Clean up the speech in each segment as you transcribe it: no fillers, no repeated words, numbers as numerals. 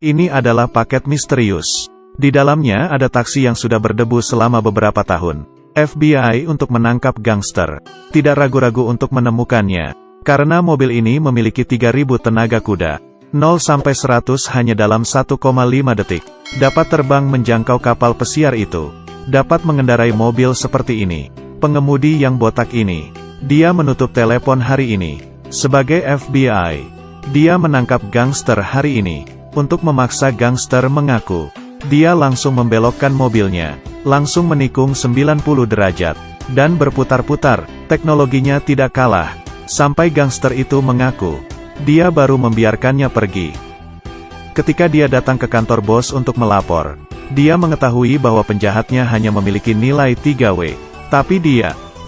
Ini adalah paket misterius. Di dalamnya ada taksi yang sudah berdebu selama beberapa tahun. FBI untuk menangkap gangster. Tidak ragu-ragu untuk menemukannya. Karena mobil ini memiliki 3000 tenaga kuda. 0-100 hanya dalam 1,5 detik. Dapat terbang menjangkau kapal pesiar itu. Dapat mengendarai mobil seperti ini. Pengemudi yang botak ini. Dia menutup telepon hari ini. Sebagai FBI, dia menangkap gangster hari ini. Untuk memaksa gangster mengaku. Dia langsung membelokkan mobilnya. Langsung menikung 90 derajat. Dan berputar-putar. Teknologinya tidak kalah. Sampai gangster itu mengaku. Dia baru membiarkannya pergi. Ketika dia datang ke kantor bos untuk melapor. Dia mengetahui bahwa penjahatnya hanya memiliki nilai 3W. Tapi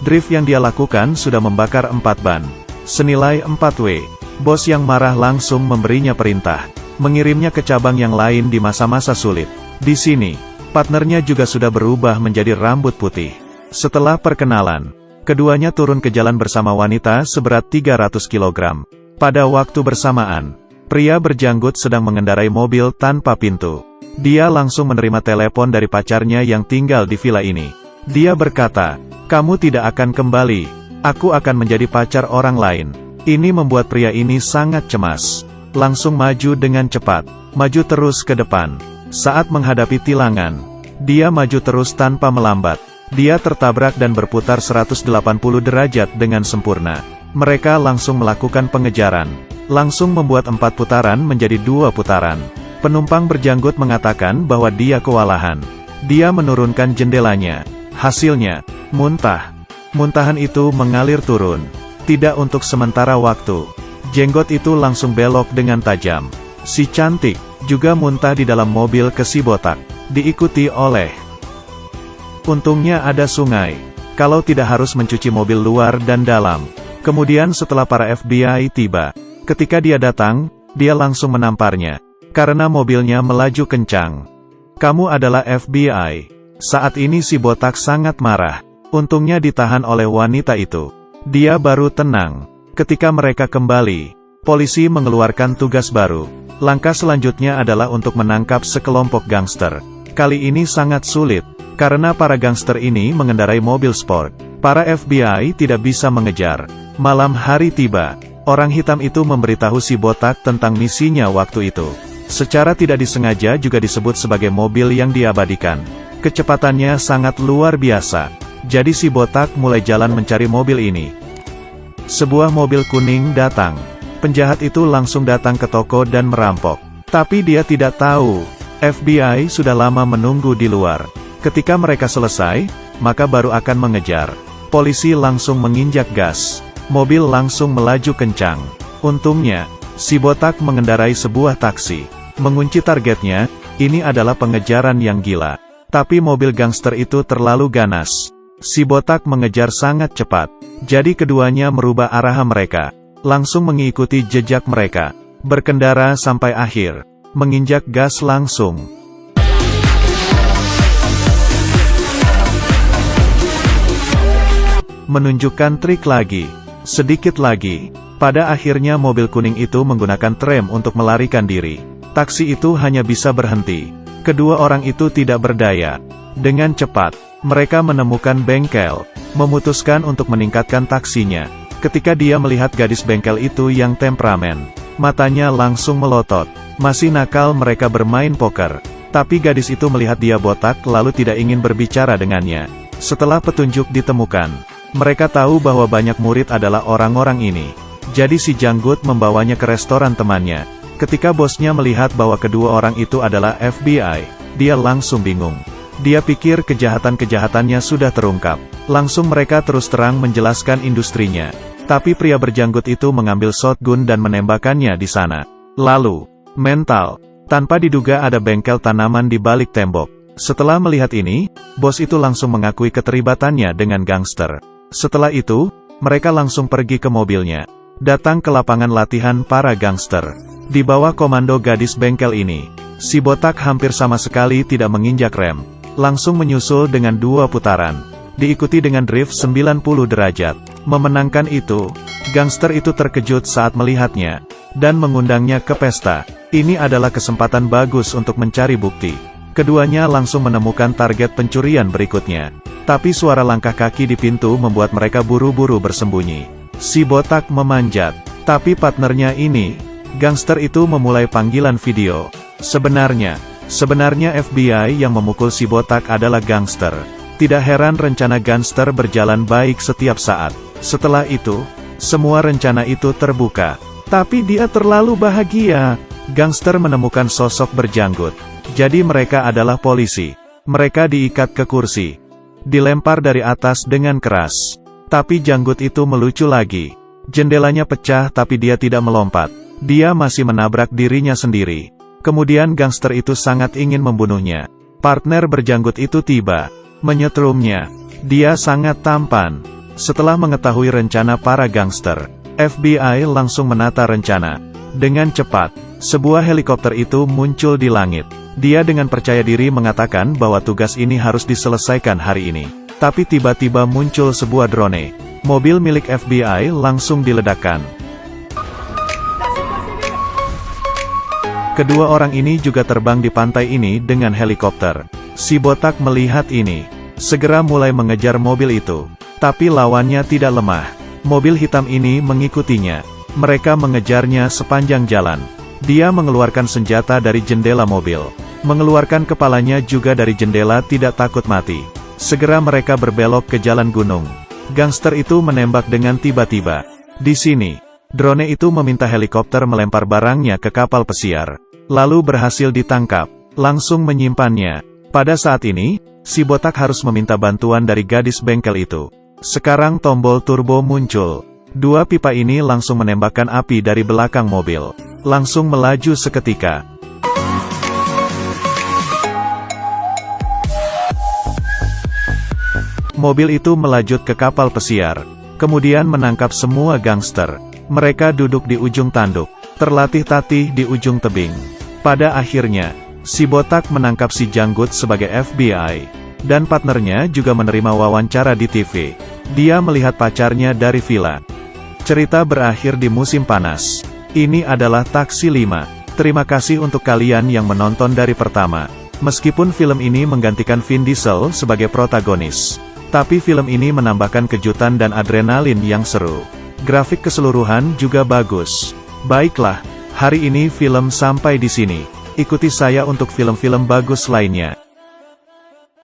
drift yang dia lakukan sudah membakar 4 ban. Senilai 4W. Bos yang marah langsung memberinya perintah. Mengirimnya ke cabang yang lain di masa-masa sulit. Di sini, partnernya juga sudah berubah menjadi rambut putih. Setelah perkenalan, keduanya turun ke jalan bersama wanita seberat 300 kg. Pada waktu bersamaan, pria berjanggut sedang mengendarai mobil tanpa pintu. Dia langsung menerima telepon dari pacarnya yang tinggal di villa ini. Dia berkata, "Kamu tidak akan kembali. Aku akan menjadi pacar orang lain." Ini membuat pria ini sangat cemas. Langsung maju dengan cepat. Maju terus ke depan. Saat menghadapi tilangan, dia maju terus tanpa melambat. Dia tertabrak dan berputar 180 derajat dengan sempurna. Mereka langsung melakukan pengejaran. Langsung membuat 4 putaran menjadi 2 putaran. Penumpang berjanggut mengatakan bahwa dia kewalahan. Dia menurunkan jendelanya. Hasilnya, muntah. Muntahan itu mengalir turun. Tidak untuk sementara waktu. Jenggot itu langsung belok dengan tajam. Si cantik juga muntah di dalam mobil ke si botak. Diikuti oleh. Untungnya ada sungai. Kalau tidak harus mencuci mobil luar dan dalam. Kemudian setelah para FBI tiba. Ketika dia datang, dia langsung menamparnya. Karena mobilnya melaju kencang. "Kamu adalah FBI." Saat ini si botak sangat marah. Untungnya ditahan oleh wanita itu. Dia baru tenang. Ketika mereka kembali, polisi mengeluarkan tugas baru. Langkah selanjutnya adalah untuk menangkap sekelompok gangster. Kali ini sangat sulit, karena para gangster ini mengendarai mobil sport. Para FBI tidak bisa mengejar. Malam hari tiba. Orang hitam itu memberitahu si botak tentang misinya waktu itu. Secara tidak disengaja juga disebut sebagai mobil yang diabadikan. Kecepatannya sangat luar biasa. Jadi si botak mulai jalan mencari mobil ini. Sebuah mobil kuning datang. Penjahat itu langsung datang ke toko dan merampok. Tapi dia tidak tahu. FBI sudah lama menunggu di luar. Ketika mereka selesai, maka baru akan mengejar. Polisi langsung menginjak gas. Mobil langsung melaju kencang. Untungnya, si botak mengendarai sebuah taksi. Mengunci targetnya, ini adalah pengejaran yang gila. Tapi mobil gangster itu terlalu ganas. Si botak mengejar sangat cepat. Jadi keduanya merubah arah mereka. Langsung mengikuti jejak mereka. Berkendara sampai akhir. Menginjak gas langsung. Menunjukkan trik lagi. Sedikit lagi. Pada akhirnya mobil kuning itu menggunakan rem untuk melarikan diri. Taksi itu hanya bisa berhenti. Kedua orang itu tidak berdaya. Dengan cepat, mereka menemukan bengkel. Memutuskan untuk meningkatkan taksinya. Ketika dia melihat gadis bengkel itu yang temperamen, matanya langsung melotot. Masih nakal mereka bermain poker. Tapi gadis itu melihat dia botak lalu tidak ingin berbicara dengannya. Setelah petunjuk ditemukan, mereka tahu bahwa banyak murid adalah orang-orang ini. Jadi si janggut membawanya ke restoran temannya. Ketika bosnya melihat bahwa kedua orang itu adalah FBI, dia langsung bingung. Dia pikir kejahatan-kejahatannya sudah terungkap. Langsung mereka terus terang menjelaskan industrinya. Tapi pria berjanggut itu mengambil shotgun dan menembakkannya di sana. Lalu, mental. Tanpa diduga ada bengkel tanaman di balik tembok. Setelah melihat ini, bos itu langsung mengakui keterlibatannya dengan gangster. Setelah itu, mereka langsung pergi ke mobilnya. Datang ke lapangan latihan para gangster. Di bawah komando gadis bengkel ini, si botak hampir sama sekali tidak menginjak rem. Langsung menyusul dengan 2 putaran. Diikuti dengan drift 90 derajat. Memenangkan itu, gangster itu terkejut saat melihatnya. dan mengundangnya ke pesta. Ini adalah kesempatan bagus untuk mencari bukti. Keduanya langsung menemukan target pencurian berikutnya. Tapi suara langkah kaki di pintu membuat mereka buru-buru bersembunyi. Si botak memanjat. Tapi partnernya ini, gangster itu memulai panggilan video. Sebenarnya FBI yang memukul si botak adalah gangster. Tidak heran rencana gangster berjalan baik setiap saat. Setelah itu, semua rencana itu terbuka. Tapi dia terlalu bahagia. Gangster menemukan sosok berjanggut. Jadi mereka adalah polisi. Mereka diikat ke kursi. Dilempar dari atas dengan keras. Tapi janggut itu melucu lagi. Jendelanya pecah tapi dia tidak melompat. Dia masih menabrak dirinya sendiri. Kemudian gangster itu sangat ingin membunuhnya. Partner berjanggut itu tiba. Menyetrumnya. Dia sangat tampan. Setelah mengetahui rencana para gangster, FBI langsung menata rencana. Dengan cepat, sebuah helikopter itu muncul di langit. Dia dengan percaya diri mengatakan bahwa tugas ini harus diselesaikan hari ini. Tapi tiba-tiba muncul sebuah drone. Mobil milik FBI langsung diledakkan. Kedua orang ini juga terbang di pantai ini dengan helikopter. Si botak melihat ini, segera mulai mengejar mobil itu. Tapi lawannya tidak lemah. Mobil hitam ini mengikutinya. Mereka mengejarnya sepanjang jalan. Dia mengeluarkan senjata dari jendela mobil. Mengeluarkan kepalanya juga dari jendela tidak takut mati. Segera mereka berbelok ke jalan gunung. Gangster itu menembak dengan tiba-tiba. Di sini, drone itu meminta helikopter melempar barangnya ke kapal pesiar. Lalu berhasil ditangkap. Langsung menyimpannya. Pada saat ini, si botak harus meminta bantuan dari gadis bengkel itu. Sekarang tombol turbo muncul. Dua pipa ini langsung menembakkan api dari belakang mobil. Langsung melaju seketika. Mobil itu melajut ke kapal pesiar. Kemudian menangkap semua gangster. Mereka duduk di ujung tanduk. Terlatih-tatih di ujung tebing. Pada akhirnya, si botak menangkap si janggut sebagai FBI. Dan partnernya juga menerima wawancara di TV. Dia melihat pacarnya dari villa. Cerita berakhir di musim panas. Ini adalah Taksi 5. Terima kasih untuk kalian yang menonton dari pertama. Meskipun film ini menggantikan Vin Diesel sebagai protagonis, tapi film ini menambahkan kejutan dan adrenalin yang seru. Grafik keseluruhan juga bagus. Baiklah, hari ini film sampai di sini. Ikuti saya untuk film-film bagus lainnya.